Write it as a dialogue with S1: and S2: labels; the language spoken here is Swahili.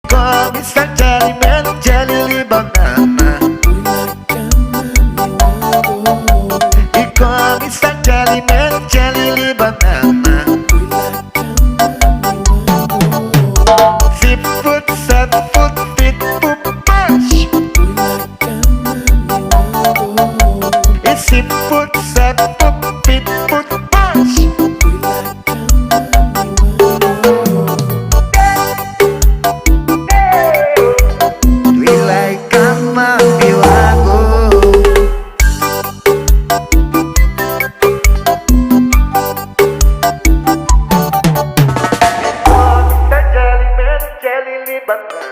S1: come está jelly man, jelly banana. E come está jelly man, jelly banana. 6 foot, 7 foot, feet poop mash. E 6 foot, 7 foot, feet poop mash. Jelly banana.